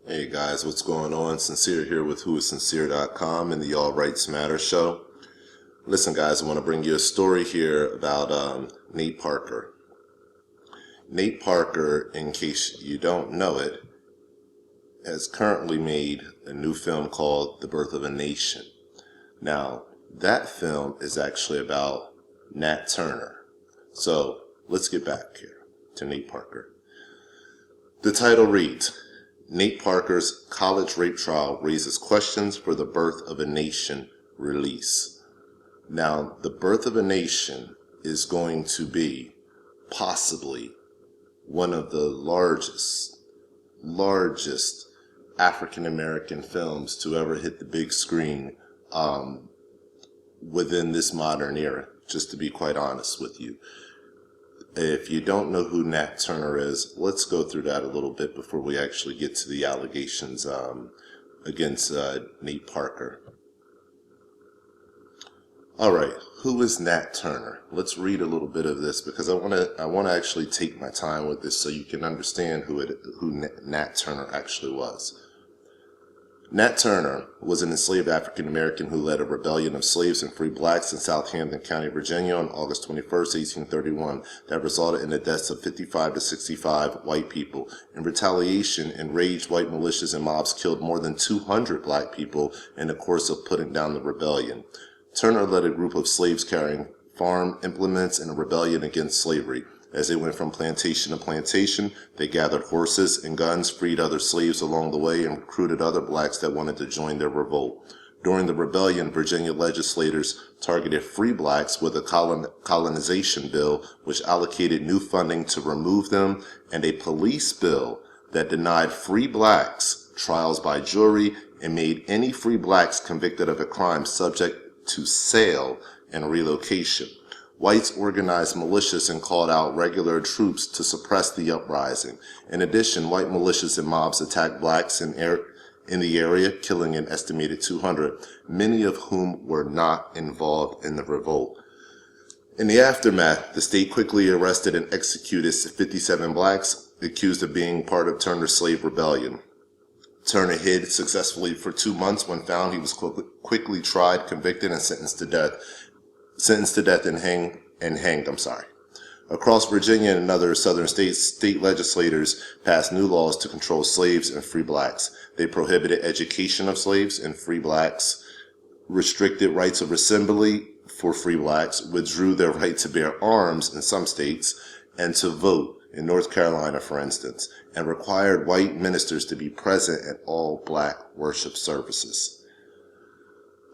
Hey guys, what's going on? Sincere here with whoissincere.com and the All Rights Matter show. Listen guys, I want to bring you a story here about Nate Parker. Nate Parker, in case you don't know it, has currently made a new film called The Birth of a Nation. Now, that film is actually about Nat Turner. So, let's get back here to Nate Parker. The title reads, Nate Parker's college rape trial raises questions for The Birth of a Nation release. Now, The Birth of a Nation is going to be possibly one of the largest African-American films to ever hit the big screen within this modern era, just to be quite honest with you. If you don't know who Nat Turner is, let's go through that a little bit before we actually get to the allegations against Nate Parker. All right, who is Nat Turner? Let's read a little bit of this because I want to actually take my time with this so you can understand who Nat Turner actually was. Nat Turner was an enslaved African American who led a rebellion of slaves and free blacks in Southampton County, Virginia on August 21st, 1831 that resulted in the deaths of 55 to 65 white people. In retaliation, enraged white militias and mobs killed more than 200 black people in the course of putting down the rebellion. Turner led a group of slaves carrying farm implements in a rebellion against slavery. As they went from plantation to plantation, they gathered horses and guns, freed other slaves along the way, and recruited other blacks that wanted to join their revolt. During the rebellion, Virginia legislators targeted free blacks with a colonization bill, which allocated new funding to remove them, and a police bill that denied free blacks trials by jury and made any free blacks convicted of a crime subject to sale and relocation. Whites organized militias and called out regular troops to suppress the uprising. In addition, white militias and mobs attacked blacks in the area, killing an estimated 200, many of whom were not involved in the revolt. In the aftermath, the state quickly arrested and executed 57 blacks accused of being part of Turner's slave rebellion. Turner hid successfully for 2 months. When found, he was quickly tried, convicted, and sentenced to death and hanged. Across Virginia and other southern states, state legislators passed new laws to control slaves and free blacks. They prohibited education of slaves and free blacks, restricted rights of assembly for free blacks, withdrew their right to bear arms in some states, and to vote in North Carolina, for instance, and required white ministers to be present at all black worship services.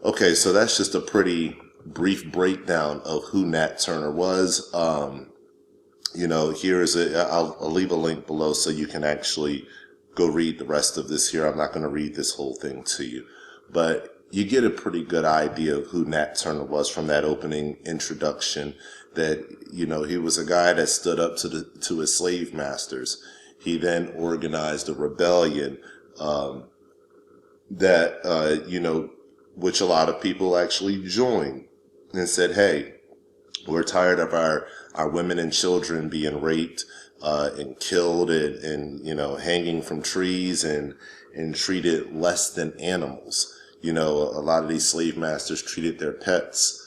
Okay, so that's just a pretty brief breakdown of who Nat Turner was. I'll leave a link below so you can actually go read the rest of this here. I'm not going to read this whole thing to you, but you get a pretty good idea of who Nat Turner was from that opening introduction. That, he was a guy that stood up to his slave masters. He then organized a rebellion which a lot of people actually joined and said, hey, we're tired of our women and children being raped and killed and hanging from trees and treated less than animals. A lot of these slave masters treated their pets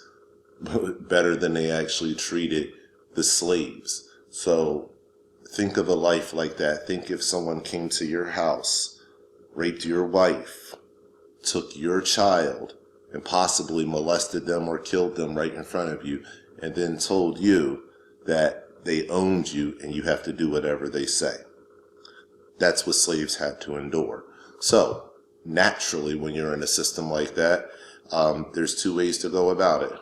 better than they actually treated the slaves. So think of a life like that. Think if someone came to your house, raped your wife, took your child, and possibly molested them or killed them right in front of you, and then told you that they owned you and you have to do whatever they say. That's what slaves had to endure. So naturally, when you're in a system like that, there's two ways to go about it.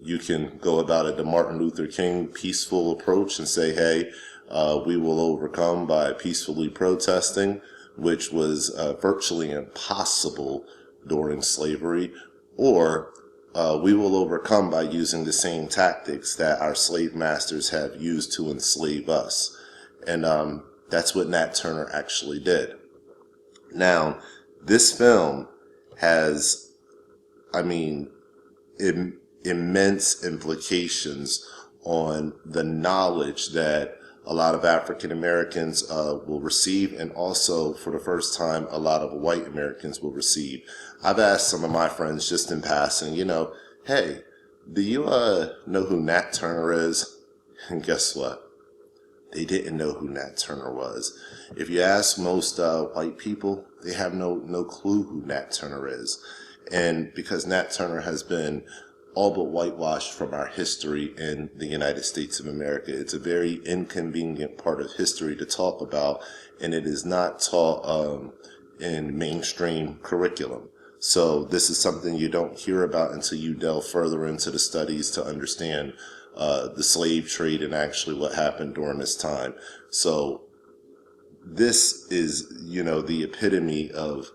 You can go about it the Martin Luther King peaceful approach and say, hey, we will overcome by peacefully protesting, which was virtually impossible during slavery, or we will overcome by using the same tactics that our slave masters have used to enslave us. And that's what Nat Turner actually did. Now, this film has immense implications on the knowledge that a lot of African Americans will receive, and also for the first time, a lot of white Americans will receive. I've asked some of my friends just in passing, hey, do you know who Nat Turner is? And guess what? They didn't know who Nat Turner was. If you ask most white people, they have no clue who Nat Turner is. And because Nat Turner has been all but whitewashed from our history in the United States of America, it's a very inconvenient part of history to talk about, and it is not taught in mainstream curriculum. So this is something you don't hear about until you delve further into the studies to understand the slave trade and actually what happened during this time. So this is, the epitome of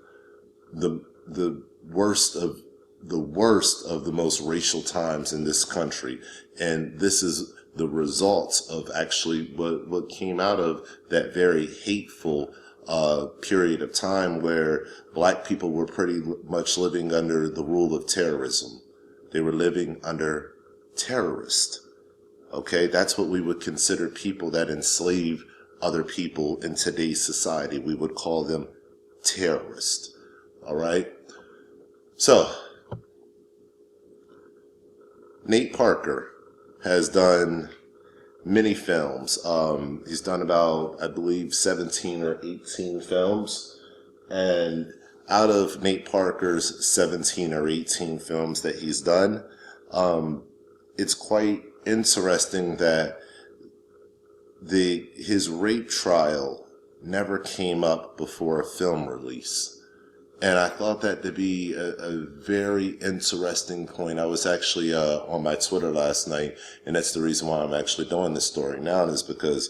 the worst of the most racial times in this country. And this is the results of actually what came out of that very hateful period of time where black people were pretty much living under the rule of terrorism. They were living under terrorists. Okay, that's what we would consider people that enslave other people in today's society. We would call them terrorists. All right. So, Nate Parker has done many films. He's done about, I believe, 17 or 18 films. And out of Nate Parker's 17 or 18 films that he's done, it's quite interesting that his rape trial never came up before a film release. And I thought that to be a very interesting point. I was actually on my Twitter last night, and that's the reason why I'm actually doing this story now, is because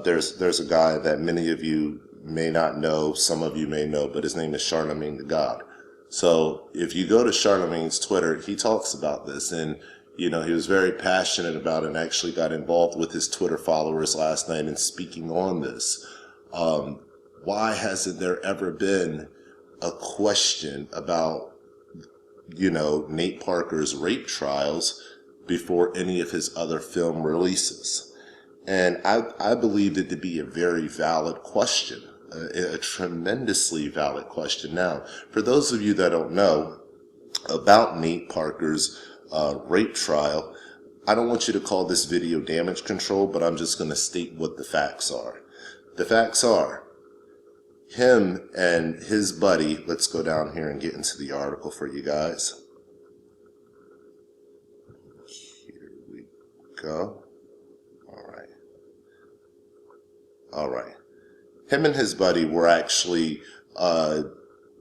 there's a guy that many of you may not know, some of you may know, but his name is Charlemagne the God. So if you go to Charlemagne's Twitter, he talks about this, and he was very passionate about it and actually got involved with his Twitter followers last night in speaking on this. Why hasn't there ever been a question about, Nate Parker's rape trials before any of his other film releases? And I believed it to be a very valid question, a tremendously valid question. Now, for those of you that don't know about Nate Parker's rape trial, I don't want you to call this video damage control, but I'm just going to state what the facts are. The facts are, him and his buddy, let's go down here and get into the article for you guys. Here we go. All right. Him and his buddy were actually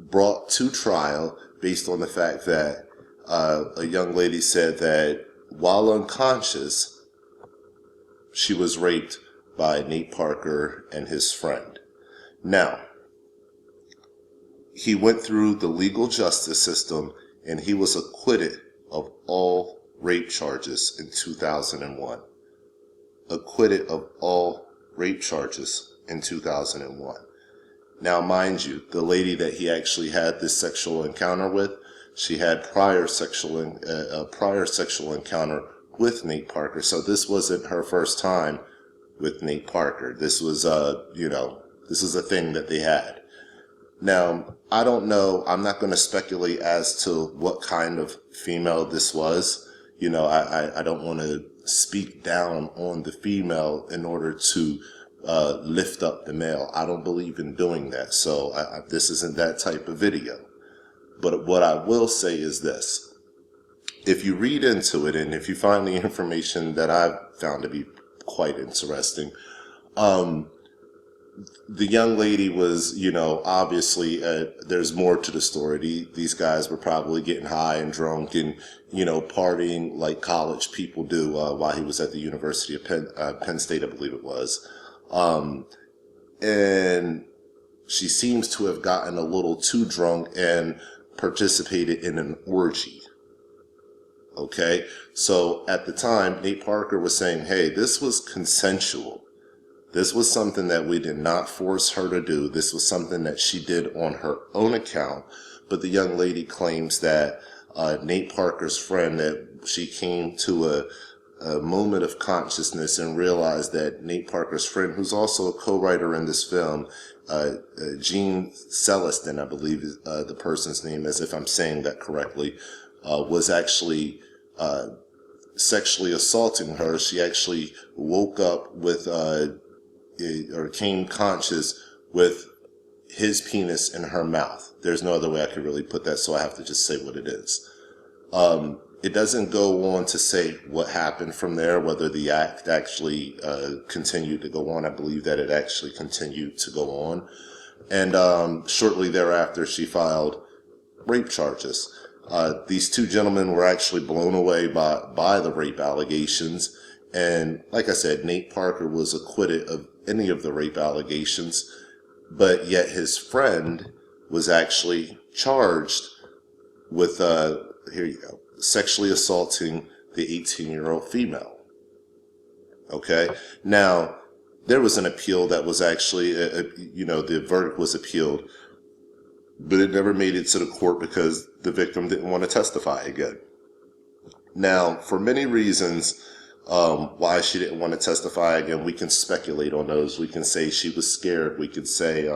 brought to trial based on the fact that a young lady said that while unconscious, she was raped by Nate Parker and his friend. Now, he went through the legal justice system and he was acquitted of all rape charges in 2001. Acquitted of all rape charges in 2001. Now, mind you, the lady that he actually had this sexual encounter with, she had a prior sexual encounter with Nate Parker. So this wasn't her first time with Nate Parker. This was, this is a thing that they had. Now, I don't know. I'm not going to speculate as to what kind of female this was. I don't want to speak down on the female in order to lift up the male. I don't believe in doing that. So this isn't that type of video. But what I will say is this. If you read into it and if you find the information that I've found to be quite interesting, the young lady was, obviously, there's more to the story. These guys were probably getting high and drunk and, partying like college people do while he was at the University of Penn State, I believe it was. And she seems to have gotten a little too drunk and participated in an orgy. Okay? So at the time, Nate Parker was saying, hey, this was consensual. This was something that we did not force her to do. This was something that she did on her own account. But the young lady claims that Nate Parker's friend, that she came to a moment of consciousness and realized that Nate Parker's friend, who's also a co-writer in this film, Gene Celestin, I believe the person's name is, if I'm saying that correctly, was actually sexually assaulting her. She actually woke up with, or came conscious with his penis in her mouth. There's no other way I could really put that, so I have to just say what it is. It doesn't go on to say what happened from there, whether the act actually continued to go on. I believe that it actually continued to go on. And shortly thereafter, she filed rape charges. These two gentlemen were actually blown away by the rape allegations. And like I said, Nate Parker was acquitted of any of the rape allegations, but yet his friend was actually charged with, here you go, sexually assaulting the 18-year-old female. Okay? Now, there was an appeal that was actually, the verdict was appealed, but it never made it to the court because the victim didn't want to testify again. Now, for many reasons, why she didn't want to testify again, we can speculate on those. We can say she was scared. We could say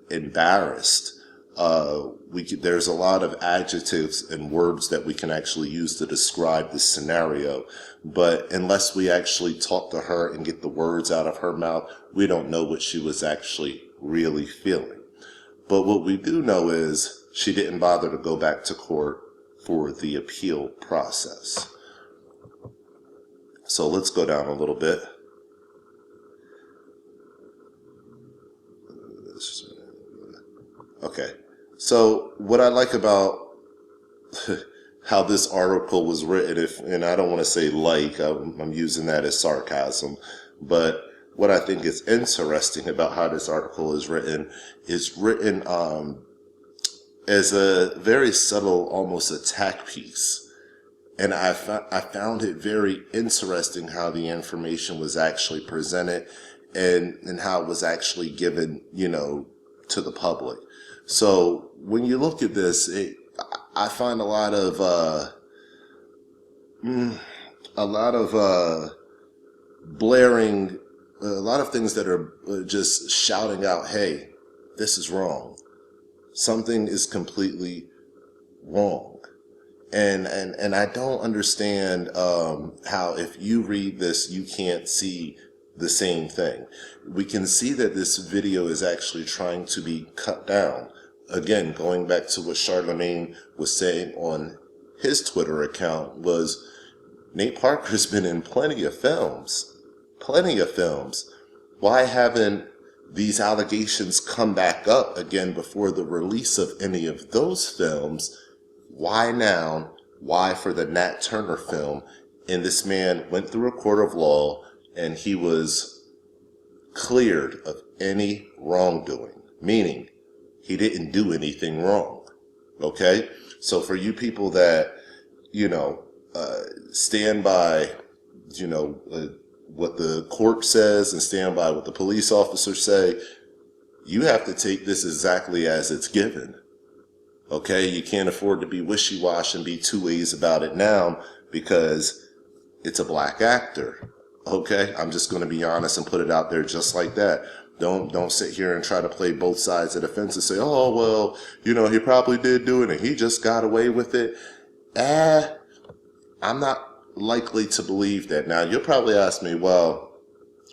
embarrassed. There's a lot of adjectives and words that we can actually use to describe this scenario, but unless we actually talk to her and get the words out of her mouth, we don't know what she was actually really feeling. But what we do know is she didn't bother to go back to court for the appeal process. So let's go down a little bit. Okay. So what I like about how this article was written, and I don't want to say I'm using that as sarcasm, but what I think is interesting about how this article is written as a very subtle, almost attack piece. And I found it very interesting how the information was actually presented and how it was actually given, to the public. So when you look at this, I find a lot of blaring, a lot of things that are just shouting out, hey, this is wrong. Something is completely wrong. And I don't understand how if you read this, you can't see the same thing. We can see that this video is actually trying to be cut down. Again, going back to what Charlemagne was saying on his Twitter account was Nate Parker's been in plenty of films. Why haven't these allegations come back up again before the release of any of those films? Why now? Why for the Nat Turner film? And this man went through a court of law and he was cleared of any wrongdoing, meaning he didn't do anything wrong. Okay? So for you people that, stand by, what the court says and stand by what the police officers say, you have to take this exactly as it's given. Okay? You can't afford to be wishy-washy and be two ways about it now because it's a black actor. Okay? I'm just going to be honest and put it out there just like that. Don't sit here and try to play both sides of the fence and say, oh, well, he probably did do it and he just got away with it. I'm not likely to believe that. Now, you'll probably ask me, well,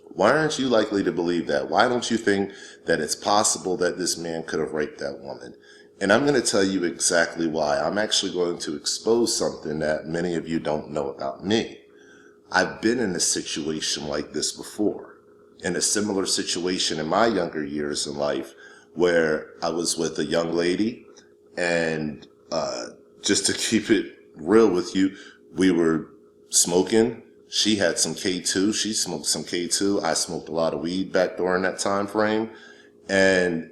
why aren't you likely to believe that? Why don't you think that it's possible that this man could have raped that woman? And I'm going to tell you exactly why. I'm actually going to expose something that many of you don't know about me. I've been in a situation like this before, in a similar situation in my younger years in life where I was with a young lady and just to keep it real with you, we were smoking. She had some K2. She smoked some K2. I smoked a lot of weed back during that time frame. And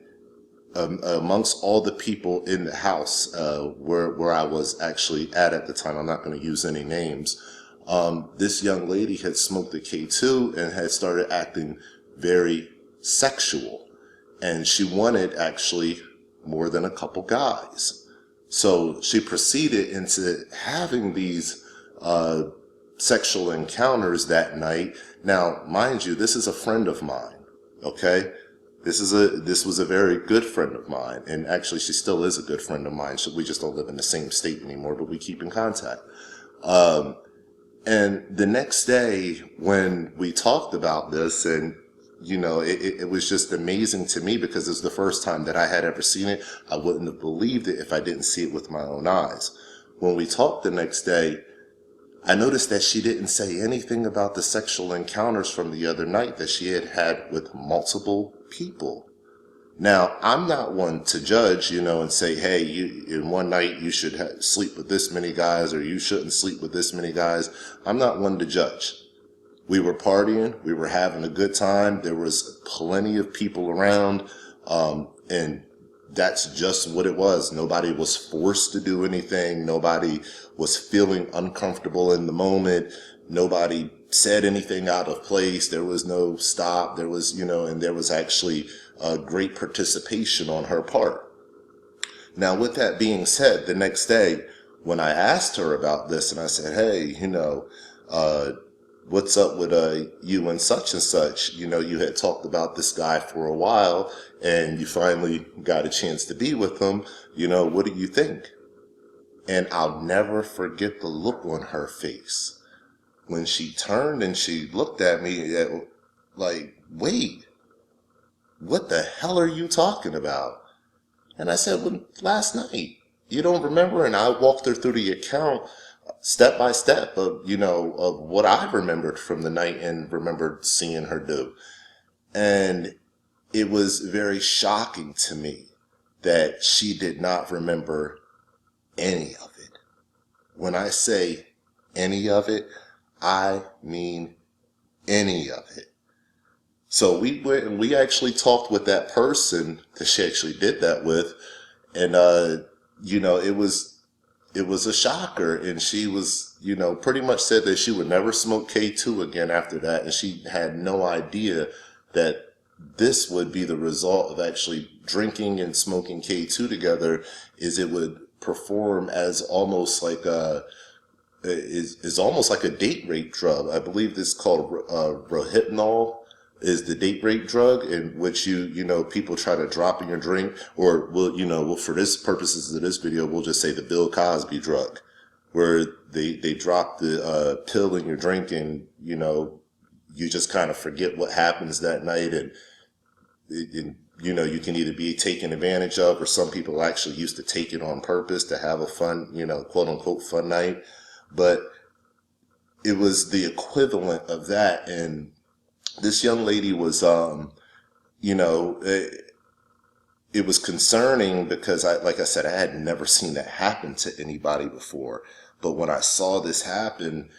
amongst all the people in the house where I was actually at the time, I'm not going to use any names, this young lady had smoked the K2 and had started acting very sexual. And she wanted actually more than a couple guys. So she proceeded into having these sexual encounters that night. Now, mind you, this is a friend of mine, okay? This was a very good friend of mine, and actually she still is a good friend of mine. So we just don't live in the same state anymore, but we keep in contact. And the next day when we talked about this, and it was just amazing to me because it's the first time that I had ever seen it. I wouldn't have believed it if I didn't see it with my own eyes. When we talked the next day, I noticed that she didn't say anything about the sexual encounters from the other night that she had had with multiple people. Now, I'm not one to judge, and say, hey, in one night you should sleep with this many guys or you shouldn't sleep with this many guys. I'm not one to judge. We were partying. We were having a good time. There was plenty of people around, and that's just what it was. Nobody was forced to do anything. Nobody was feeling uncomfortable in the moment. Nobody said anything out of place. There was no stop. There was, and there was actually great participation on her part. Now, with that being said, the next day when I asked her about this and I said, hey, what's up with you and such, you had talked about this guy for a while and you finally got a chance to be with him, what do you think? And I'll never forget the look on her face when she turned and she looked at me like, wait, what the hell are you talking about? And I said, well, last night. You don't remember? And I walked her through the account step by step of, of what I remembered from the night and remembered seeing her do. And it was very shocking to me that she did not remember any of it. When I say any of it, I mean any of it. So we went and we actually talked with that person that she actually did that with. And, it was a shocker. And she was, pretty much said that she would never smoke K2 again after that. And she had no idea that this would be the result of actually drinking and smoking K2 together, is it would perform as almost like is almost like a date rape drug. I believe this is called Rohypnol. Is the date rape drug, in which people try to drop in your drink, or for this purposes of this video, we'll just say the Bill Cosby drug, where they drop the pill in your drink and, you just kind of forget what happens that night, and you can either be taken advantage of, or some people actually used to take it on purpose to have a fun, quote unquote fun night. But it was the equivalent of that. And this young lady was, it was concerning because like I said, I had never seen that happen to anybody before. But when I saw this happen,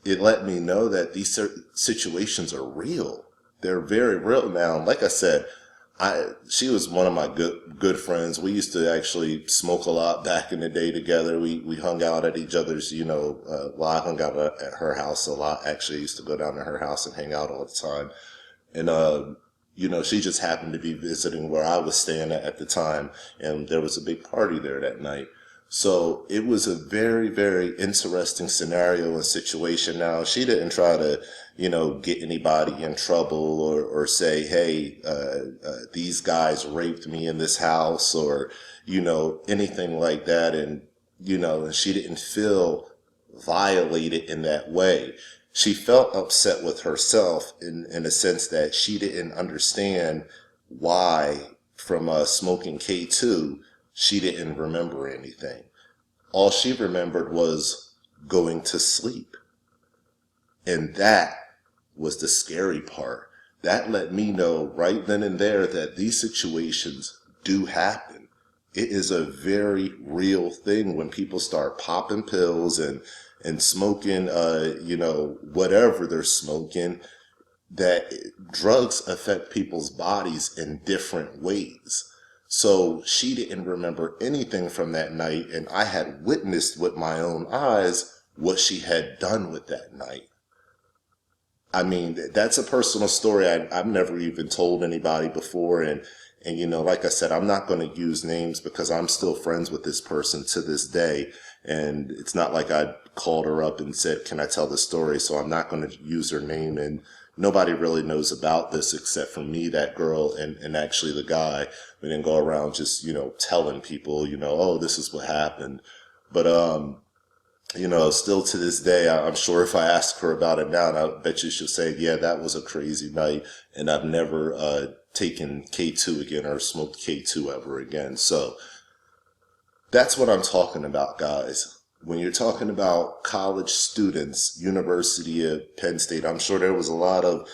it let me know that these situations are real. They're very real. Now, like I said, she was one of my good friends. We used to actually smoke a lot back in the day together. We hung out at each other's, I hung out at her house a lot. Actually, I used to go down to her house and hang out all the time. And, she just happened to be visiting where I was staying at the time. And there was a big party there that night. So it was a very, very interesting scenario and situation. Now, she didn't try to, get anybody in trouble or say, hey, these guys raped me in this house, or, anything like that. And, and she didn't feel violated in that way. She felt upset with herself in a sense that she didn't understand why from smoking K2, she didn't remember anything. All she remembered was going to sleep. And that was the scary part. That let me know right then and there that these situations do happen. It is a very real thing when people start popping pills and smoking, whatever they're smoking, that drugs affect people's bodies in different ways. So she didn't remember anything from that night, and I had witnessed with my own eyes what she had done with that night. I mean, that's a personal story I've never even told anybody before, and like I said, I'm not going to use names because I'm still friends with this person to this day, And it's not like I called her up and said, can I tell the story? So I'm not going to use her name. And nobody really knows about this except for me, that girl, and actually the guy. We didn't go around just, telling people, oh, this is what happened. But, still to this day, I'm sure if I ask her about it now, I bet you she'll say, yeah, that was a crazy night. And I've never taken K2 again or smoked K2 ever again. So that's what I'm talking about, guys. When you're talking about college students, University of Penn State, I'm sure there was a lot of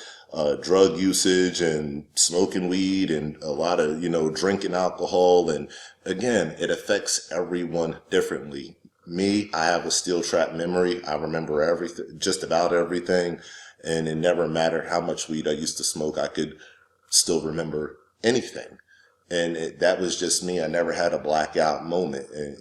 drug usage and smoking weed and a lot of, drinking alcohol. And again, it affects everyone differently. Me, I have a steel trap memory. I remember everything, just about everything. And it never mattered how much weed I used to smoke. I could still remember anything. And that was just me. I never had a blackout moment. And,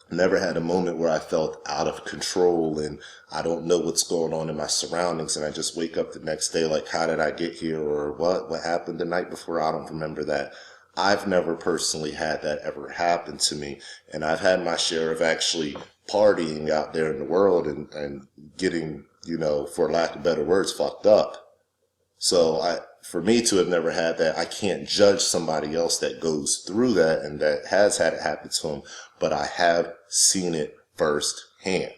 never had a moment where I felt out of control and I don't know what's going on in my surroundings. And I just wake up the next day like, how did I get here? Or what happened the night before? I don't remember that. I've never personally had that ever happen to me. And I've had my share of actually partying out there in the world and getting, for lack of better words, fucked up. So for me to have never had that, I can't judge somebody else that goes through that and that has had it happen to them, but I have seen it firsthand.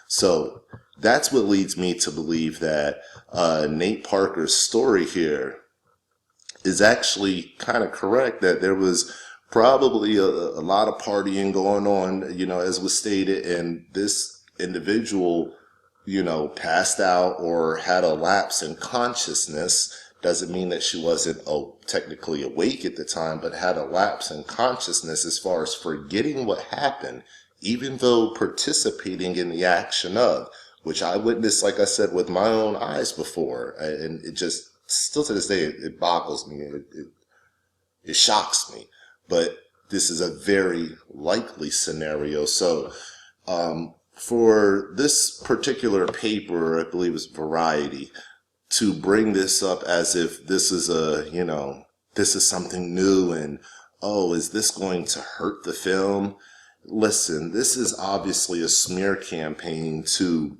So that's what leads me to believe that Nate Parker's story here is actually kind of correct, that there was probably a lot of partying going on, as was stated, and this individual, passed out or had a lapse in consciousness. Doesn't mean that she wasn't technically awake at the time, but had a lapse in consciousness as far as forgetting what happened, even though participating in the action of, which I witnessed, like I said, with my own eyes before. And it just, still to this day, it boggles me. It shocks me. But this is a very likely scenario. So, for this particular paper, I believe it's Variety, to bring this up as if this is this is something new and, is this going to hurt the film? Listen, this is obviously a smear campaign to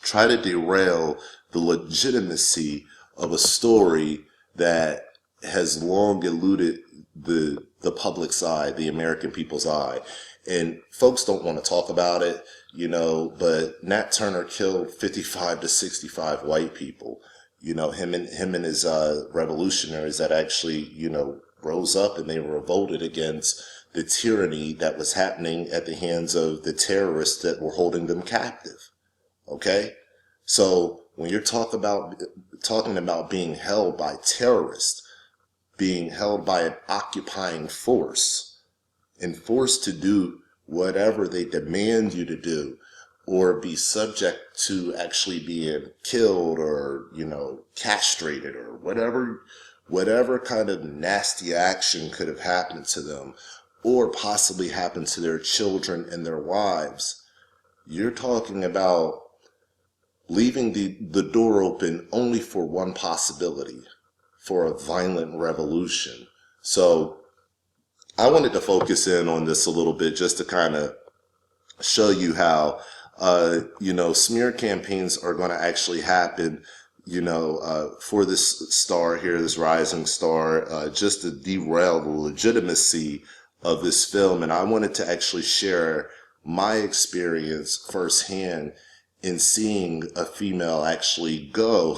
try to derail the legitimacy of a story that has long eluded the public's eye, the American people's eye. And folks don't want to talk about it, but Nat Turner killed 55 to 65 white people. Him and his revolutionaries that actually, rose up and they revolted against the tyranny that was happening at the hands of the terrorists that were holding them captive. Okay? So when you're talking about being held by terrorists, being held by an occupying force, and forced to do whatever they demand you to do, or be subject to actually being killed or, castrated or whatever kind of nasty action could have happened to them, or possibly happened to their children and their wives. You're talking about leaving the door open only for one possibility, for a violent revolution. So I wanted to focus in on this a little bit just to kind of show you how, smear campaigns are going to actually happen, for this star here, this rising star, just to derail the legitimacy of this film. And I wanted to actually share my experience firsthand in seeing a female actually go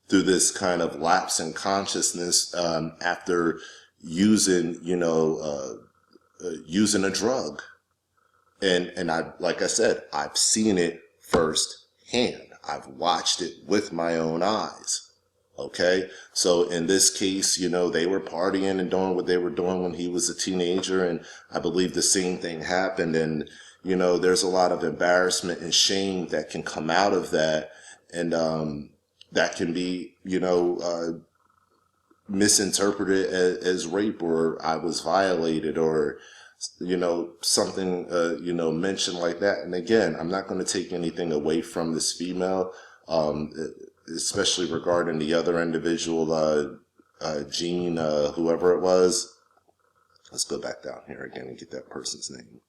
through this kind of lapse in consciousness after using a drug. And I, like I said, I've seen it firsthand. I've watched it with my own eyes. Okay. So in this case, they were partying and doing what they were doing when he was a teenager. And I believe the same thing happened. And, there's a lot of embarrassment and shame that can come out of that. And, that can be, misinterpreted as rape, or I was violated, or, something, mentioned like that. And again, I'm not going to take anything away from this female, especially regarding the other individual, Jean, whoever it was. Let's go back down here again and get that person's name.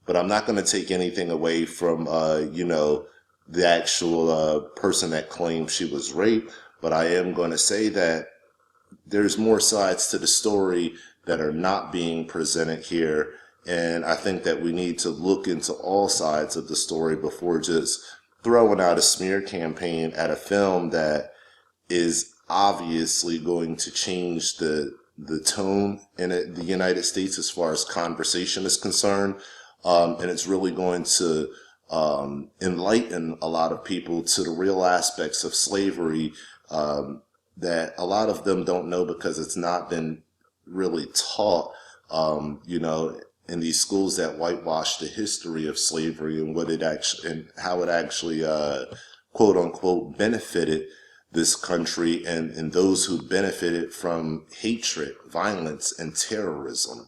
But I'm not going to take anything away from, the actual person that claimed she was raped. But I am going to say that there's more sides to the story that are not being presented here. And I think that we need to look into all sides of the story before just throwing out a smear campaign at a film that is obviously going to change the tone in the United States as far as conversation is concerned. And it's really going to enlighten a lot of people to the real aspects of slavery that a lot of them don't know because it's not been really taught, in these schools that whitewash the history of slavery and what it actually, and how it actually, quote unquote, benefited this country and those who benefited from hatred, violence, and terrorism.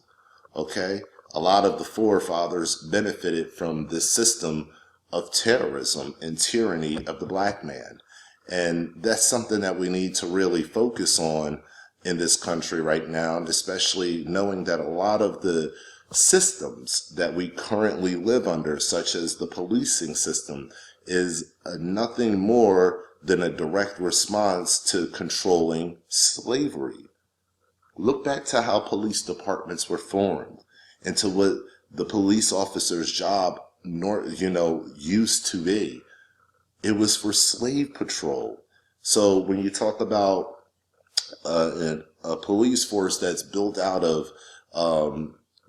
Okay? A lot of the forefathers benefited from this system of terrorism and tyranny of the black man. And that's something that we need to really focus on in this country right now, and especially knowing that a lot of the systems that we currently live under, such as the policing system, is nothing more than a direct response to controlling slavery. Look back to how police departments were formed and to what the police officer's job, used to be. It was for slave patrol. So when you talk about a police force that's built out of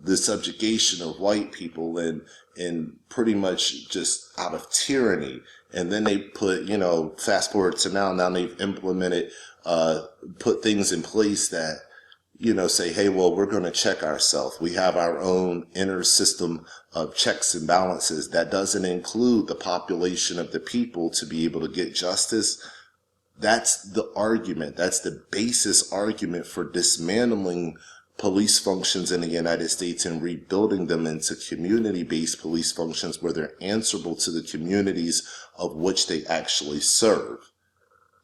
the subjugation of white people and pretty much just out of tyranny, and then they put, fast forward to now they've implemented, put things in place that, say, hey, well, we're going to check ourselves. We have our own inner system of checks and balances that doesn't include the population of the people to be able to get justice. That's the argument. That's the basis argument for dismantling police functions in the United States and rebuilding them into community-based police functions where they're answerable to the communities of which they actually serve.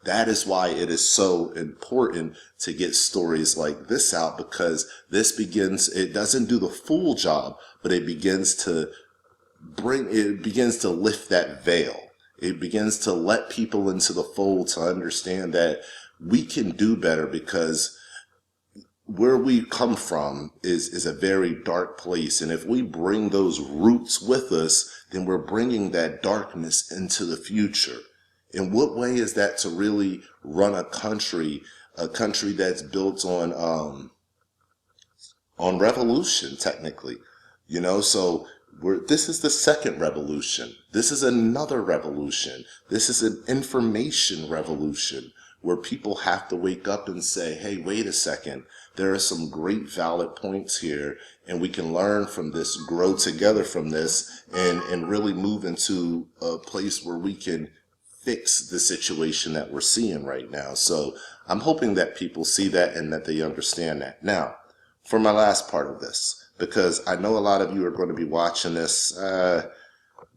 That is why it is so important to get stories like this out, because it doesn't do the full job, but it begins to lift that veil. It begins to let people into the fold to understand that we can do better, because where we come from is a very dark place. And if we bring those roots with us, then we're bringing that darkness into the future. In what way is that to really run a country that's built on revolution, technically, so this is the second revolution. This is another revolution. This is an information revolution where people have to wake up and say, hey, wait a second. There are some great valid points here, and we can learn from this, grow together from this, and really move into a place where we can fix the situation that we're seeing right now. So I'm hoping that people see that and that they understand that. Now, for my last part of this, because I know a lot of you are going to be watching this,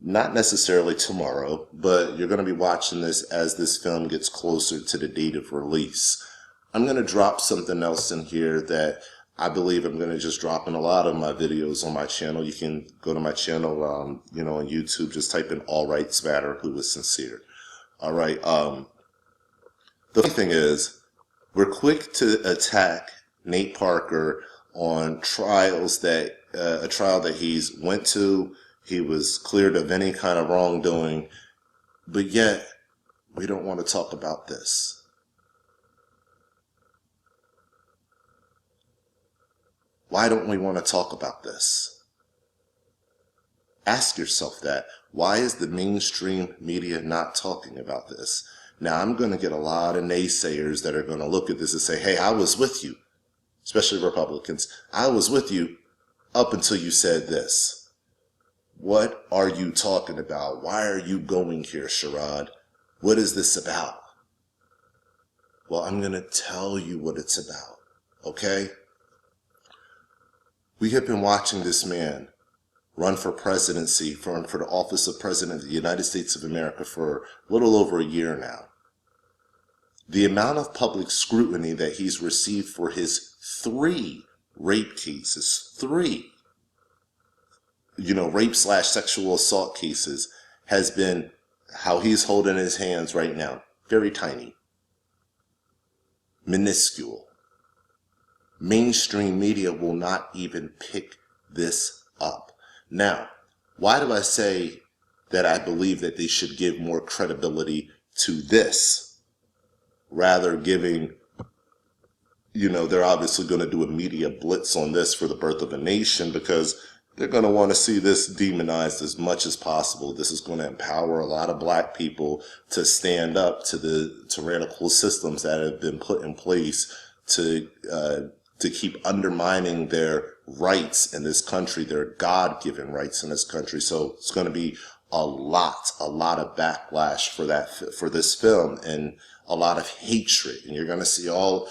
not necessarily tomorrow, but you're going to be watching this as this film gets closer to the date of release. I'm going to drop something else in here that I believe I'm going to just drop in a lot of my videos on my channel. You can go to my channel, on YouTube, just type in All Rights Matter, Who Was Sincere. All right. The thing is, we're quick to attack Nate Parker on trials that a trial that he's went to. He was cleared of any kind of wrongdoing, but yet we don't want to talk about this. Why don't we want to talk about this? Ask yourself that. Why is the mainstream media not talking about this? Now, I'm going to get a lot of naysayers that are going to look at this and say, hey, I was with you, especially Republicans. I was with you up until you said this. What are you talking about? Why are you going here, Sherrod? What is this about? Well, I'm going to tell you what it's about, okay? We have been watching this man run for presidency, for the office of President of the United States of America for a little over a year now. The amount of public scrutiny that he's received for his 3 rape cases, 3. rape/sexual assault cases has been how he's holding his hands right now. Very tiny. Minuscule. Mainstream media will not even pick this up. Now, why do I say that I believe that they should give more credibility to this rather giving, they're obviously going to do a media blitz on this for the birth of a nation because they're going to want to see this demonized as much as possible. This is going to empower a lot of black people to stand up to the tyrannical systems that have been put in place to keep undermining their rights in this country, their God-given rights in this country. So it's going to be a lot of backlash for this film, and a lot of hatred. And you're going to see all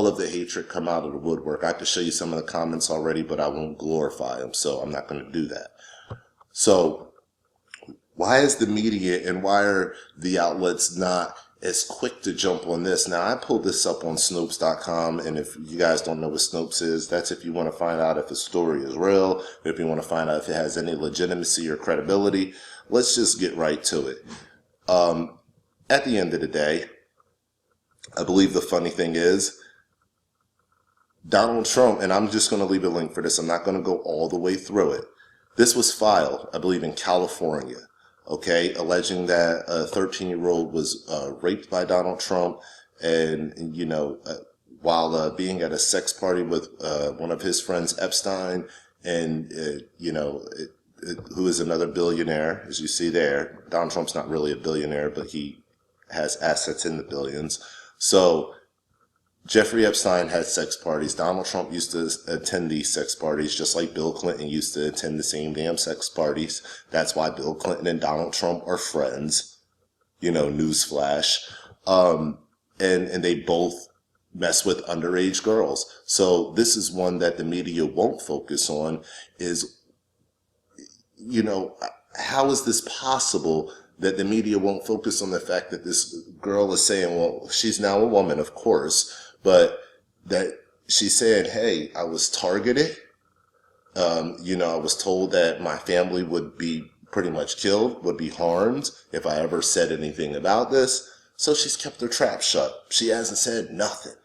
of the hatred come out of the woodwork. I could show you some of the comments already, but I won't glorify them, so I'm not going to do that. So why is the media and why are the outlets not as quick to jump on this? Now, I pulled this up on Snopes.com, and if you guys don't know what Snopes is, that's if you want to find out if a story is real, if you want to find out if it has any legitimacy or credibility. Let's just get right to it. At the end of the day, I believe the funny thing is Donald Trump, and I'm just going to leave a link for this. I'm not going to go all the way through it. This was filed, I believe, in California, okay, alleging that a 13-year-old was raped by Donald Trump and while being at a sex party with one of his friends, Epstein, and, who is another billionaire, as you see there. Donald Trump's not really a billionaire, but he has assets in the billions. So Jeffrey Epstein had sex parties. Donald Trump used to attend these sex parties, just like Bill Clinton used to attend the same damn sex parties. That's why Bill Clinton and Donald Trump are friends. Newsflash. And they both mess with underage girls. So this is one that the media won't focus on is, how is this possible that the media won't focus on the fact that this girl is saying, well, she's now a woman, of course, but that she's saying, hey, I was targeted. I was told that my family would be pretty much killed, would be harmed if I ever said anything about this. So she's kept her trap shut. She hasn't said nothing.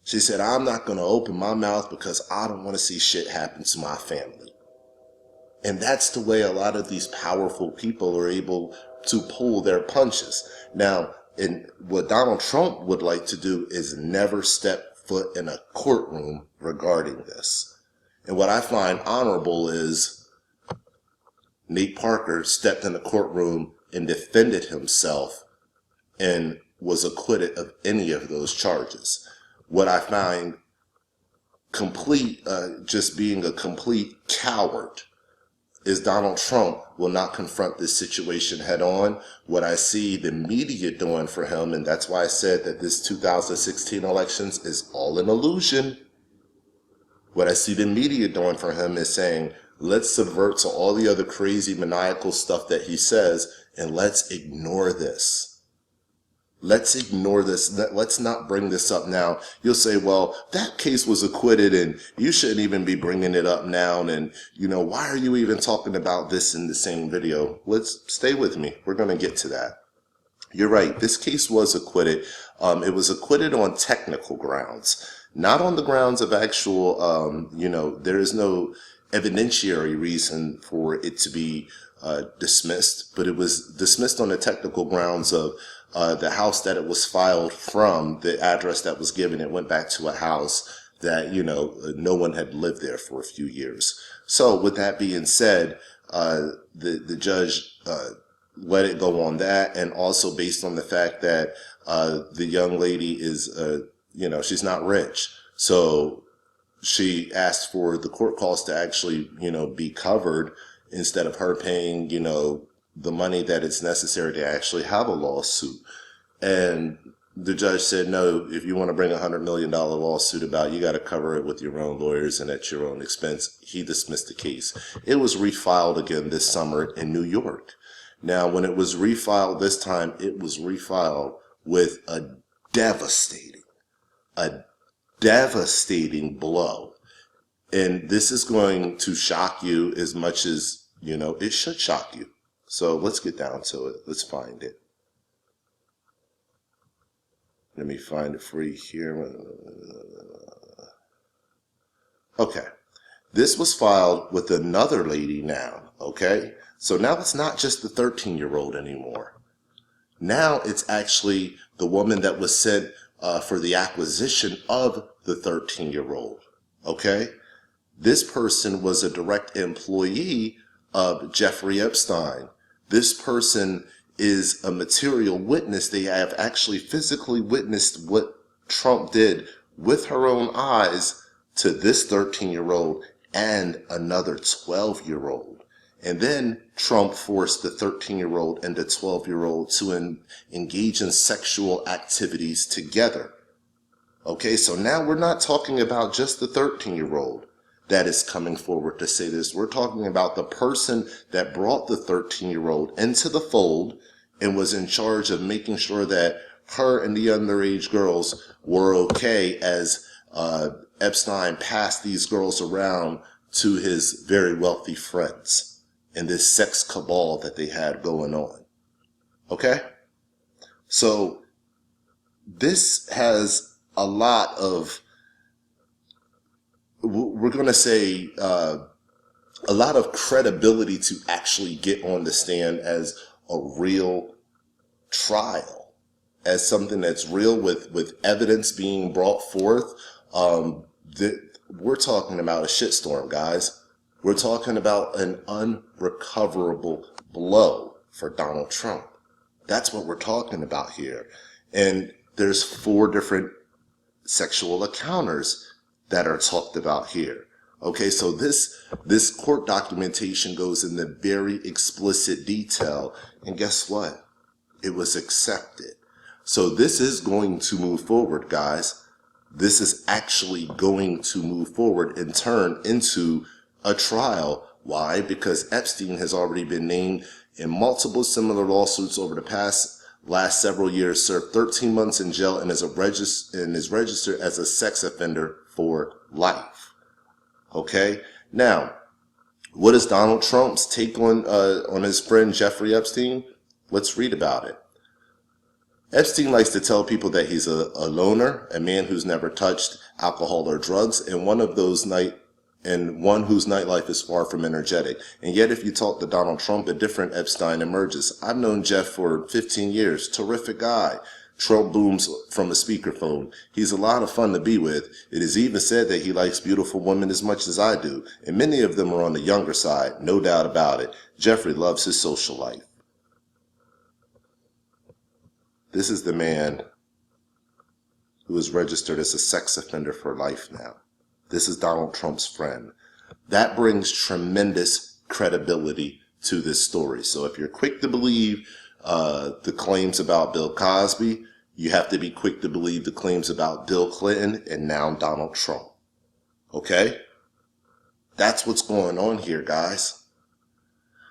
She said, I'm not going to open my mouth because I don't want to see shit happen to my family. And that's the way a lot of these powerful people are able to pull their punches. Now, and what Donald Trump would like to do is never step foot in a courtroom regarding this. And what I find honorable is Nate Parker stepped in the courtroom and defended himself and was acquitted of any of those charges. What I find just being a complete coward is Donald Trump will not confront this situation head on. What I see the media doing for him, and that's why I said that this 2016 elections is all an illusion. What I see the media doing for him is saying, let's subvert to all the other crazy maniacal stuff that he says, and let's ignore this. Let's ignore this. Let's not bring this up now. You'll say, well, that case was acquitted and you shouldn't even be bringing it up now. And, why are you even talking about this in the same video? Let's stay with me. We're going to get to that. You're right. This case was acquitted. It was acquitted on technical grounds, not on the grounds of actual, there is no evidentiary reason for it to be dismissed, but it was dismissed on the technical grounds of the house that it was filed from, the address that was given. It went back to a house that, no one had lived there for a few years. So with that being said, the judge let it go on that. And also based on the fact that the young lady is, she's not rich. So she asked for the court costs to actually, be covered instead of her paying, the money that it's necessary to actually have a lawsuit. And the judge said, no, if you want to bring $100 million lawsuit about, you got to cover it with your own lawyers and at your own expense. He dismissed the case. It was refiled again this summer in New York. Now, when it was refiled this time, it was refiled with a devastating blow. And this is going to shock you as much as, it should shock you. So let's get down to it. Let's find it. Let me find it for you here. Okay. This was filed with another lady now, okay? So now it's not just the 13-year-old anymore. Now it's actually the woman that was sent for the acquisition of the 13-year-old, okay? This person was a direct employee of Jeffrey Epstein. This person is a material witness. They have actually physically witnessed what Trump did with her own eyes to this 13-year-old and another 12-year-old. And then Trump forced the 13-year-old and the 12-year-old to engage in sexual activities together. Okay, so now we're not talking about just the 13-year-old that is coming forward to say this. We're talking about the person that brought the 13-year-old into the fold and was in charge of making sure that her and the underage girls were okay as Epstein passed these girls around to his very wealthy friends in this sex cabal that they had going on. Okay? So this has a lot of, we're going to say, a lot of credibility to actually get on the stand as a real trial, as something that's real with evidence being brought forth. We're talking about a shitstorm, guys. We're talking about an unrecoverable blow for Donald Trump. That's what we're talking about here. And there's 4 different sexual encounters that are talked about here. Okay, so this court documentation goes into very explicit detail, and guess what? It was accepted. So this is going to move forward, guys. This is actually going to move forward and turn into a trial. Why? Because Epstein has already been named in multiple similar lawsuits over the last several years, served 13 months in jail, and is registered as a sex offender for life. Okay? Now, what is Donald Trump's take on his friend Jeffrey Epstein? Let's read about it. Epstein likes to tell people that he's a loner, a man who's never touched alcohol or drugs, and one whose nightlife is far from energetic. And yet, if you talk to Donald Trump, a different Epstein emerges. I've known Jeff for 15 years. Terrific guy. Trump booms from a speakerphone. He's a lot of fun to be with. It is even said that he likes beautiful women as much as I do, and many of them are on the younger side, no doubt about it. Jeffrey loves his social life. This is the man who is registered as a sex offender for life now. This is Donald Trump's friend. That brings tremendous credibility to this story. So if you're quick to believe the claims about Bill Cosby, you have to be quick to believe the claims about Bill Clinton and now Donald Trump. Okay? That's what's going on here, guys.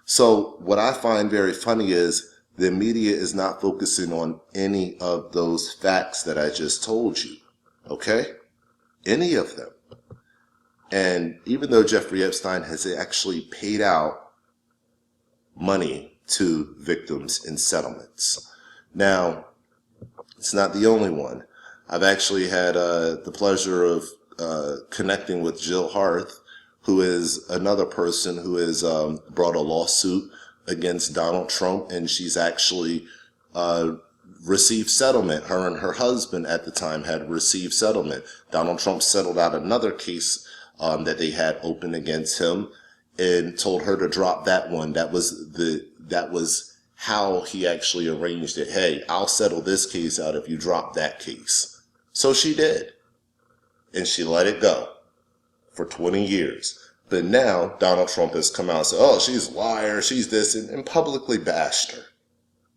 So what I find very funny is the media is not focusing on any of those facts that I just told you. Okay? Any of them. And even though Jeffrey Epstein has actually paid out money to victims in settlements. Now, it's not the only one. I've actually had the pleasure of connecting with Jill Harth, who is another person who has brought a lawsuit against Donald Trump, and she's actually received settlement. Her and her husband at the time had received settlement. Donald Trump settled out another case that they had open against him and told her to drop that one. That was how he actually arranged it. Hey, I'll settle this case out if you drop that case. So she did. And she let it go for 20 years. But now Donald Trump has come out and said, oh, she's a liar, she's this, and publicly bashed her.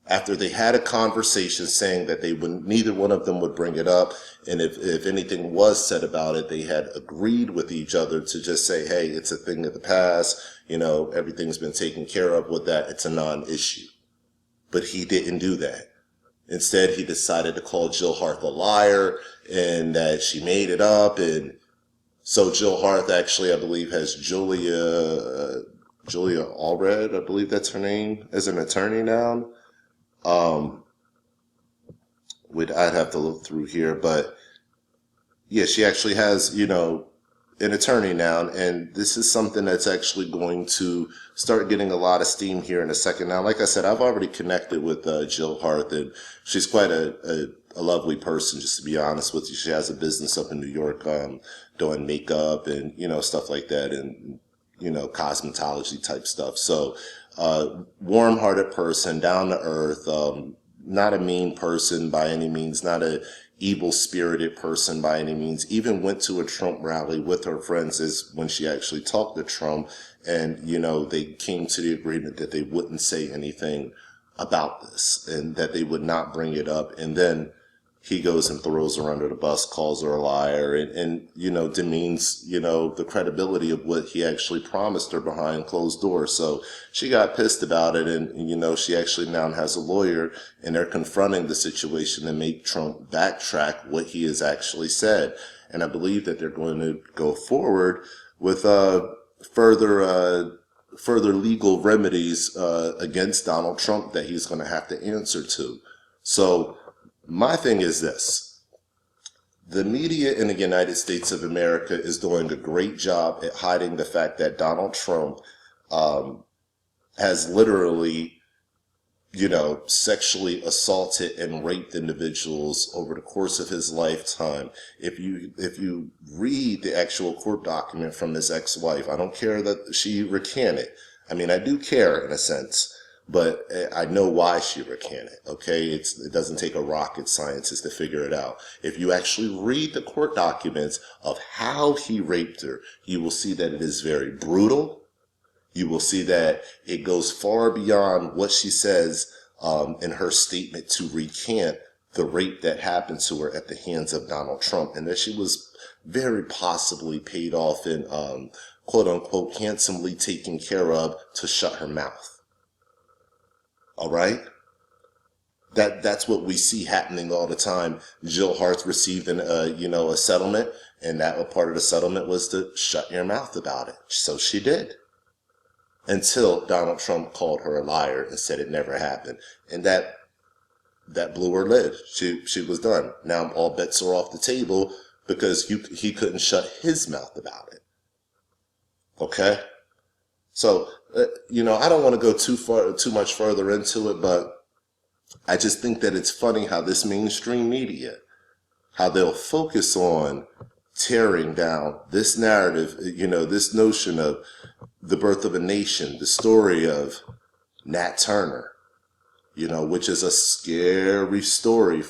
After they had a conversation saying that neither one of them would bring it up, and if anything was said about it, they had agreed with each other to just say, hey, it's a thing of the past, everything's been taken care of with that, it's a non-issue. But he didn't do that. Instead, he decided to call Jill Harth a liar, and that she made it up, and So Jill Harth actually, I believe, has Julia Allred, I believe that's her name, as an attorney now. Um, I'd have to look through here, but yeah, she actually has, an attorney now, and this is something that's actually going to start getting a lot of steam here in a second. Now, like I said, I've already connected with Jill Harth, and she's quite a lovely person, just to be honest with you. She has a business up in New York doing makeup and, stuff like that, and, cosmetology type stuff. So, warm-hearted person, down to earth, not a mean person by any means, not a evil-spirited person by any means. Even went to a Trump rally with her friends as when she actually talked to Trump, and they came to the agreement that they wouldn't say anything about this and that they would not bring it up. And then he goes and throws her under the bus, calls her a liar, and demeans, the credibility of what he actually promised her behind closed doors. So she got pissed about it, and she actually now has a lawyer, and they're confronting the situation to make Trump backtrack what he has actually said. And I believe that they're going to go forward with further legal remedies against Donald Trump that he's going to have to answer to. So my thing is this. The media in the United States of America is doing a great job at hiding the fact that Donald Trump has literally, sexually assaulted and raped individuals over the course of his lifetime. If you read the actual court document from his ex-wife, I don't care that she recanted. I mean, I do care in a sense, but I know why she recanted, okay? It doesn't take a rocket scientist to figure it out. If you actually read the court documents of how he raped her, you will see that it is very brutal. You will see that it goes far beyond what she says in her statement to recant the rape that happened to her at the hands of Donald Trump, and that she was very possibly paid off and quote-unquote handsomely taken care of to shut her mouth. All right? That's what we see happening all the time. Jill Harth received a settlement, and that part of the settlement was to shut your mouth about it. So she did. Until Donald Trump called her a liar and said it never happened. And that blew her lid. She was done. Now all bets are off the table because he couldn't shut his mouth about it. Okay? So, I don't want to go too much further into it, but I just think that it's funny how this mainstream media, how they'll focus on tearing down this narrative, this notion of the birth of a nation, the story of Nat Turner, which is a scary story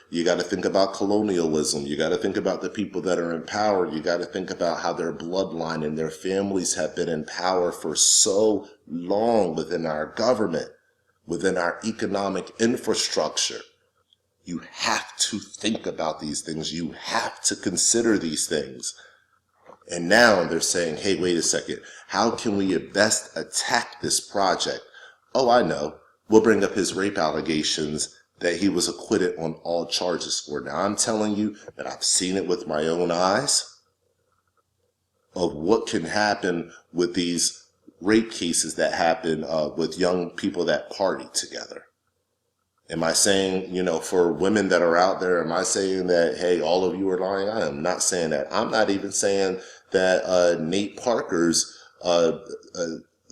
you got to think about colonialism. You got to think about the people that are in power. You got to think about how their bloodline and their families have been in power for so long within our government, within our economic infrastructure. You have to think about these things. You have to consider these things. And now they're saying, hey, wait a second. How can we best attack this project? Oh, I know. We'll bring up his rape allegations that he was acquitted on all charges for. Now, I'm telling you that I've seen it with my own eyes of what can happen with these rape cases that happen with young people that party together. Am I saying, for women that are out there, am I saying that, hey, all of you are lying? I am not saying that. I'm not even saying that Nate Parker's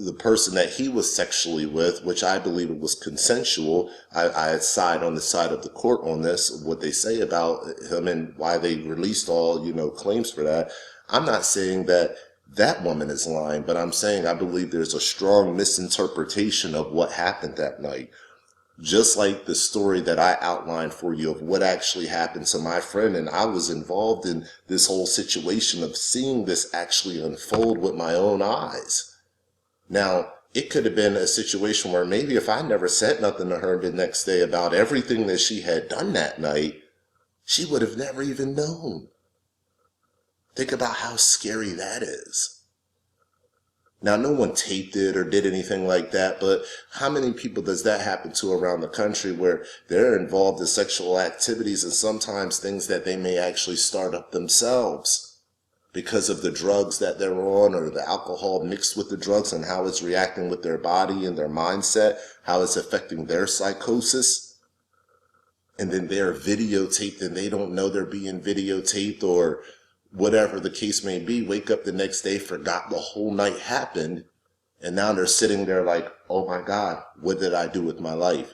the person that he was sexually with, which I believe it was consensual. I side on the side of the court on this, what they say about him and why they released all, claims for that. I'm not saying that that woman is lying, but I'm saying I believe there's a strong misinterpretation of what happened that night. Just like the story that I outlined for you of what actually happened to my friend, and I was involved in this whole situation of seeing this actually unfold with my own eyes. Now, it could have been a situation where maybe if I never said nothing to her the next day about everything that she had done that night, she would have never even known. Think about how scary that is. Now, no one taped it or did anything like that, but how many people does that happen to around the country where they're involved in sexual activities and sometimes things that they may actually start up themselves? because of the drugs that they're on or the alcohol mixed with the drugs and how it's reacting with their body and their mindset, how it's affecting their psychosis. And then they're videotaped and they don't know they're being videotaped, or whatever the case may be, wake up the next day, forgot the whole night happened. And now they're sitting there like, oh my God, what did I do with my life?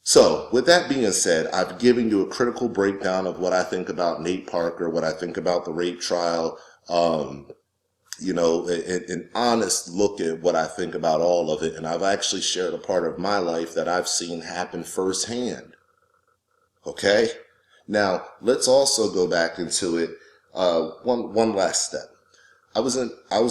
So with that being said, I've given you a critical breakdown of what I think about Nate Parker, what I think about the rape trial, an honest look at what I think about all of it. And I've actually shared a part of my life that I've seen happen firsthand. Okay? Now, let's also go back into it. One last step. I was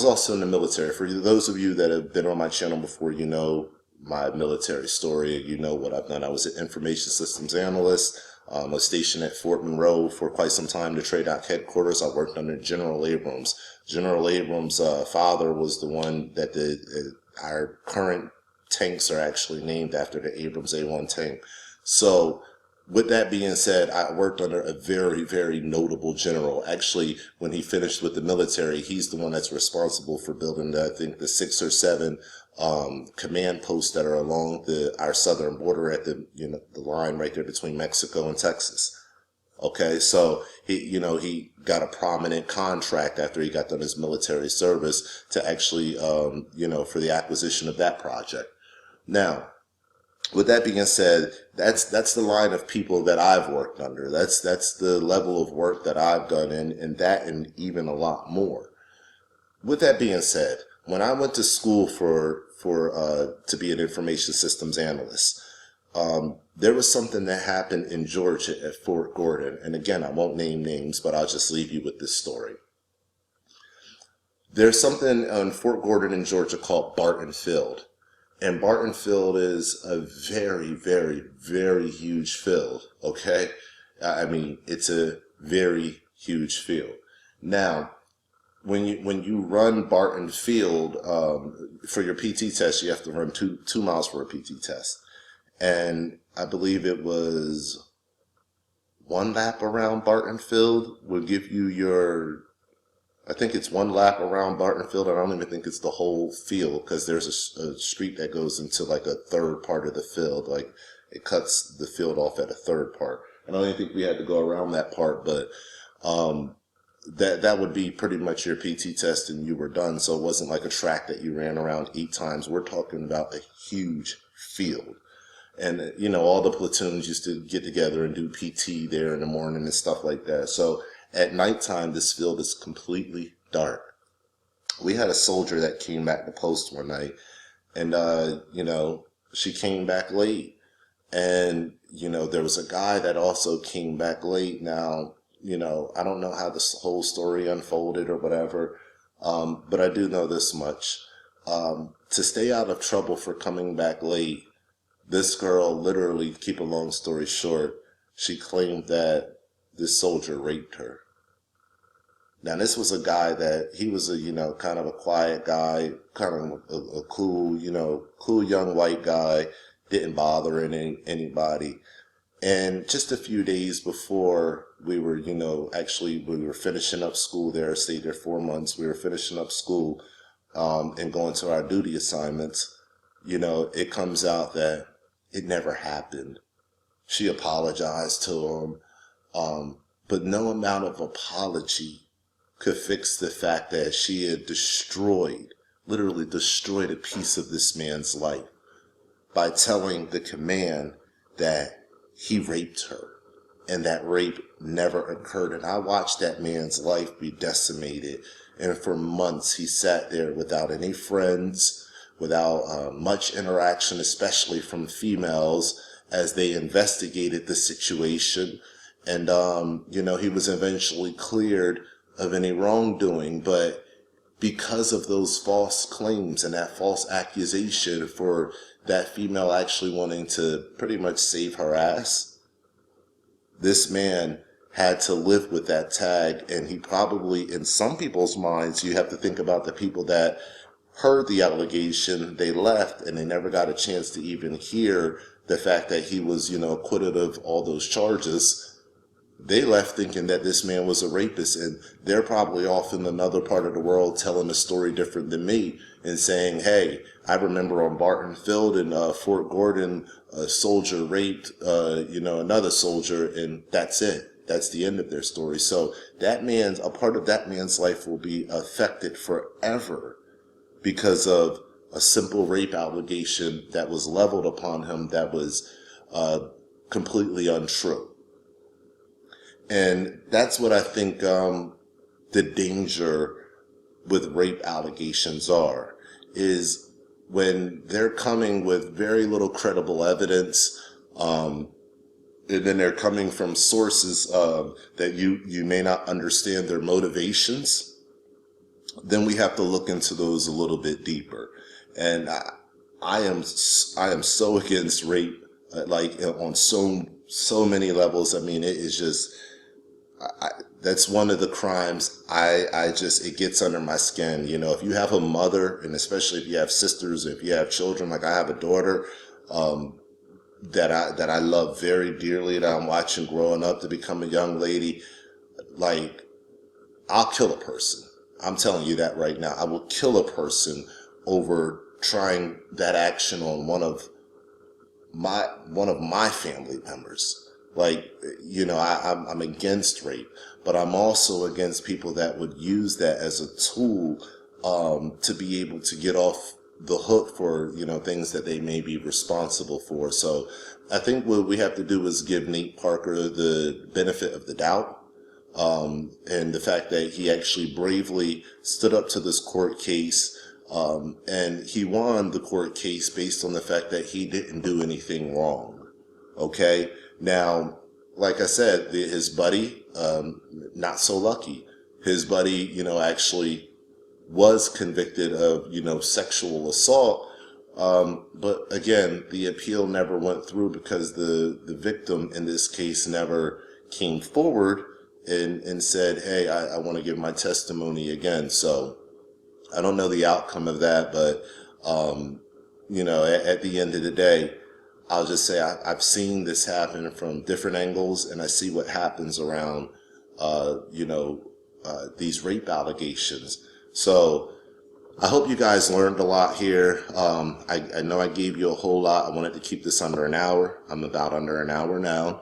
also in the military. For those of you that have been on my channel before, you know my military story. You know what I've done. I was an information systems analyst. I was stationed at Fort Monroe for quite some time, the TRADOC headquarters. I worked under General Abrams. General Abrams' father was the one that our current tanks are actually named after, the Abrams A1 tank. So with that being said, I worked under a very, very notable general. Actually, when he finished with the military, he's the one that's responsible for building I think the 6 or 7 command posts that are along our southern border at the line right there between Mexico and Texas. Okay, so he got a prominent contract after he got done his military service to actually for the acquisition of that project. Now, with that being said, that's the line of people that I've worked under. That's the level of work that I've done, and that and even a lot more. With that being said, when I went to school to be an information systems analyst, there was something that happened in Georgia at Fort Gordon. And again, I won't name names, but I'll just leave you with this story. There's something in Fort Gordon in Georgia called Barton Field. And Barton Field is a very, very, very huge field, okay? I mean, it's a very huge field. Now, when you run Barton Field, for your PT test, you have to run two miles for a PT test. And I believe it was 1 lap around Barton Field will give you I think it's 1 lap around Barton Field. I don't even think it's the whole field, because there's a street that goes into like a third part of the field. Like it cuts the field off at a third part. I don't even think we had to go around that part, but that would be pretty much your PT test and you were done. So it wasn't like a track that you ran around 8 times. We're talking about a huge field. And, all the platoons used to get together and do PT there in the morning and stuff like that. So at nighttime, this field is completely dark. We had a soldier that came back to post one night, and, she came back late. And, there was a guy that also came back late. Now, I don't know how this whole story unfolded or whatever, but I do know this much. To stay out of trouble for coming back late, this girl literally, keep a long story short, she claimed that this soldier raped her. Now, this was a guy that he was a, kind of a quiet guy, kind of a cool, cool young white guy, didn't bother anybody. And just a few days before we were, we were finishing up school there, stayed there 4 months. We were finishing up school and going to our duty assignments. It comes out that it never happened. She apologized to him, but no amount of apology could fix the fact that she had literally destroyed a piece of this man's life by telling the command that he raped her and that rape never occurred. And I watched that man's life be decimated. And for months, he sat there without any friends, without much interaction, especially from females, as they investigated the situation. And, he was eventually cleared of any wrongdoing. But because of those false claims and that false accusation for that female actually wanting to pretty much save her ass, this man had to live with that tag. And he probably, in some people's minds, you have to think about the people that heard the allegation, they left, and they never got a chance to even hear the fact that he was, acquitted of all those charges. They left thinking that this man was a rapist, and they're probably off in another part of the world telling a story different than me and saying, hey, I remember on Barton Field in Fort Gordon, a soldier raped, another soldier, and that's it. That's the end of their story. So a part of that man's life will be affected forever because of a simple rape allegation that was leveled upon him that was completely untrue. And that's what I think the danger with rape allegations is when they're coming with very little credible evidence, and then they're coming from sources that you may not understand their motivations, then we have to look into those a little bit deeper. And I am so against rape, like on so many levels. I mean, it is just, that's one of the crimes. It gets under my skin. You know, if you have a mother, and especially if you have sisters, if you have children, like I have a daughter, that I love very dearly, that I'm watching growing up to become a young lady, like, I'll kill a person. I'm telling you that right now. I will kill a person over trying that action on one of my family members. Like, you know, I'm against rape, but I'm also against people that would use that as a tool to be able to get off the hook for, you know, things that they may be responsible for. So I think what we have to do is give Nate Parker the benefit of the doubt, and the fact that he actually bravely stood up to this court case, and he won the court case based on the fact that he didn't do anything wrong. Okay? Now, like I said, his buddy, not so lucky. His buddy, you know, actually was convicted of, you know, sexual assault. But again, the appeal never went through because the victim in this case never came forward and said, hey, I want to give my testimony again. So I don't know the outcome of that, but, you know, at the end of the day, I'll just say I've seen this happen from different angles, and I see what happens around, these rape allegations. So I hope you guys learned a lot here. I know I gave you a whole lot. I wanted to keep this under an hour. I'm about under an hour now,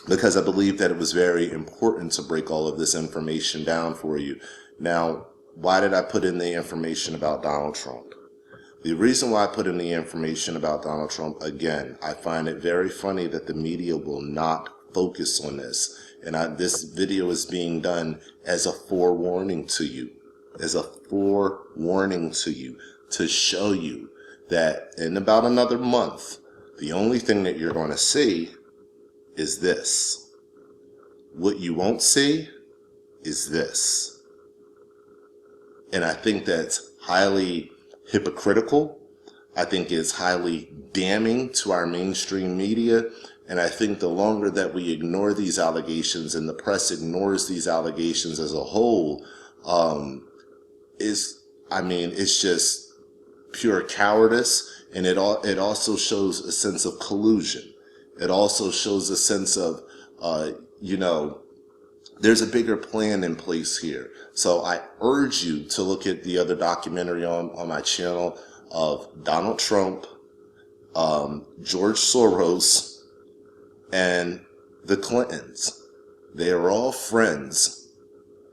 because I believe that it was very important to break all of this information down for you. Now, why did I put in the information about Donald Trump? The reason why I put in the information about Donald Trump, again, I find it very funny that the media will not focus on this. And this video is being done as a forewarning to you, to show you that in about another month, the only thing that you're going to see is this. What you won't see is this. And I think that's highly hypocritical. I think it's highly damning to our mainstream media. And I think the longer that we ignore these allegations and the press ignores these allegations as a whole, it's just pure cowardice. And it also shows a sense of collusion. It also shows a sense of, there's a bigger plan in place here. So I urge you to look at the other documentary on my channel of Donald Trump, George Soros, and the Clintons. They are all friends.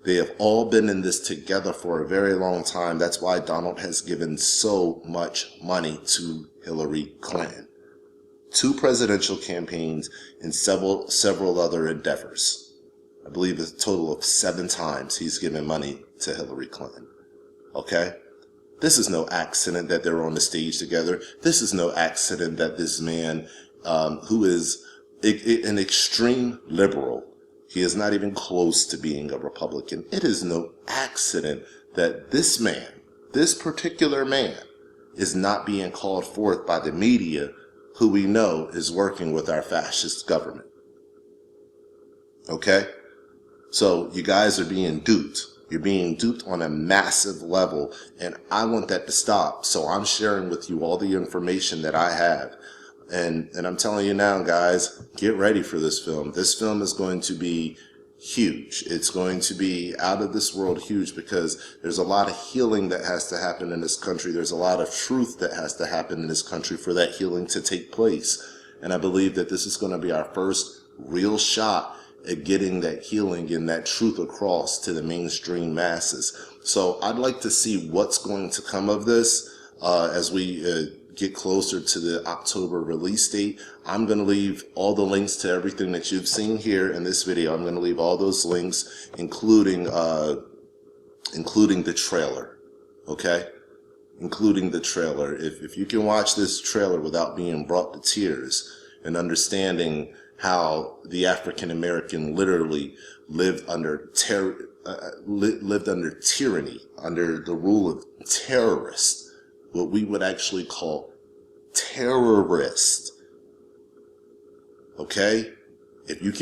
They have all been in this together for a very long time. That's why Donald has given so much money to Hillary Clinton. 2 presidential campaigns and several other endeavors. I believe a total of 7 times he's given money to Hillary Clinton. Okay? This is no accident that they're on the stage together. This is no accident that this man, who is an extreme liberal, he is not even close to being a Republican. It is no accident that this man, this particular man, is not being called forth by the media, who we know is working with our fascist government. Okay? So you guys are being duped. You're being duped on a massive level, and I want that to stop. So I'm sharing with you all the information that I have. And I'm telling you now, guys, get ready for this film. This film is going to be huge. It's going to be out of this world huge, because there's a lot of healing that has to happen in this country. There's a lot of truth that has to happen in this country for that healing to take place. And I believe that this is going to be our first real shot at getting that healing and that truth across to the mainstream masses. So I'd like to see what's going to come of this as we get closer to the October release date. I'm going to leave all the links to everything that you've seen here in this video. I'm going to leave all those links, including the trailer. Okay? Including the trailer. If you can watch this trailer without being brought to tears and understanding how the African American literally lived under tyranny, under the rule of terrorists, what we would actually call terrorists. Okay? If you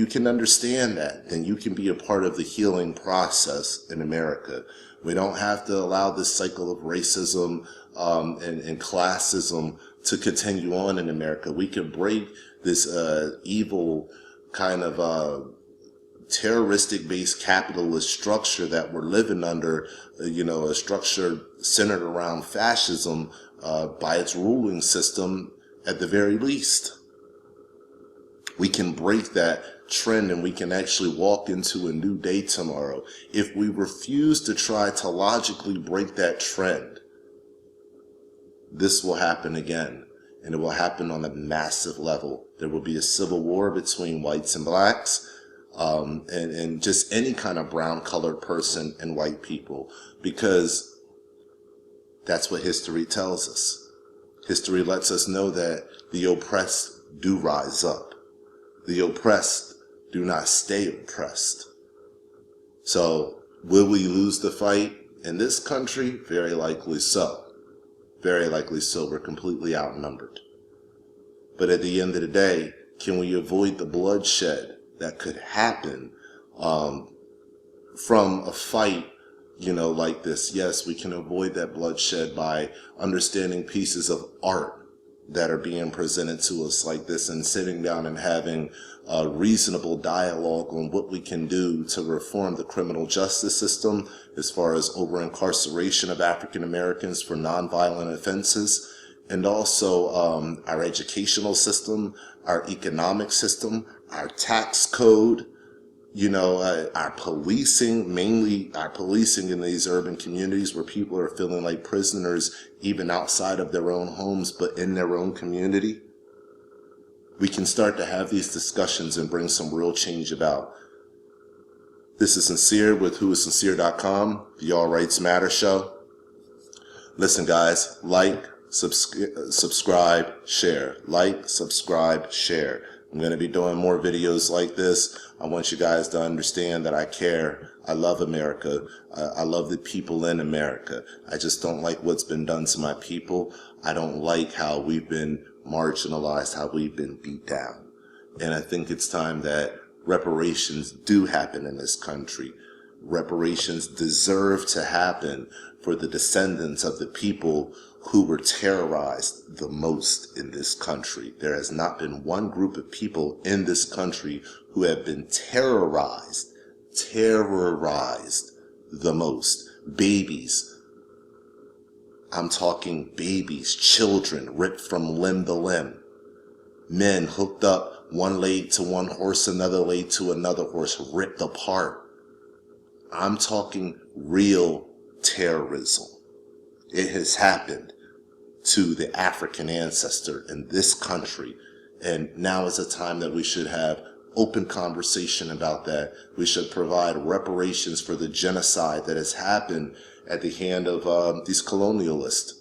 can understand that, then you can be a part of the healing process in America. We don't have to allow this cycle of racism and classism to continue on in America. We can break this evil kind of terroristic-based capitalist structure that we're living under, a structure centered around fascism by its ruling system at the very least. We can break that trend, and we can actually walk into a new day tomorrow. If we refuse to try to logically break that trend, this will happen again, and it will happen on a massive level. There will be a civil war between whites and blacks, and just any kind of brown colored person and white people, because that's what history tells us. History lets us know that the oppressed do rise up. The oppressed do not stay oppressed. So, will we lose the fight in this country? Very likely so. Very likely so. We're completely outnumbered. But at the end of the day, can we avoid the bloodshed that could happen from a fight, like this? Yes, we can avoid that bloodshed by understanding pieces of art that are being presented to us like this, and sitting down and having a reasonable dialogue on what we can do to reform the criminal justice system as far as over-incarceration of African Americans for nonviolent offenses, and also our educational system, our economic system, our tax code, our policing, mainly our policing in these urban communities where people are feeling like prisoners even outside of their own homes, but in their own community. We can start to have these discussions and bring some real change about. This is Sincere with whoissincere.com, the All Rights Matter show. Listen, guys, like, subscribe, share. Like, subscribe, share. I'm going to be doing more videos like this. I want you guys to understand that I care. I love America. I love the people in America. I just don't like what's been done to my people. I don't like how we've been marginalized, how we've been beat down. And I think it's time that reparations do happen in this country. Reparations deserve to happen for the descendants of the people who were terrorized the most in this country. There has not been one group of people in this country who have been terrorized the most. Babies. I'm talking babies, children ripped from limb to limb. Men hooked up, one leg to one horse, another leg to another horse, ripped apart. I'm talking real terrorism. It has happened to the African ancestor in this country. And now is a time that we should have open conversation about that. We should provide reparations for the genocide that has happened at the hand of these colonialists.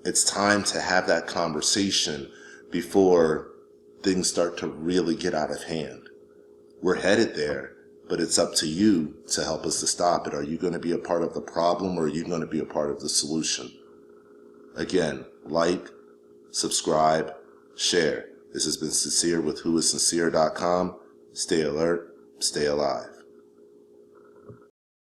It's time to have that conversation before things start to really get out of hand. We're headed there, but it's up to you to help us to stop it. Are you going to be a part of the problem, or are you going to be a part of the solution? Again, like, subscribe, share. This has been Sincere with whoissincere.com. Stay alert, stay alive.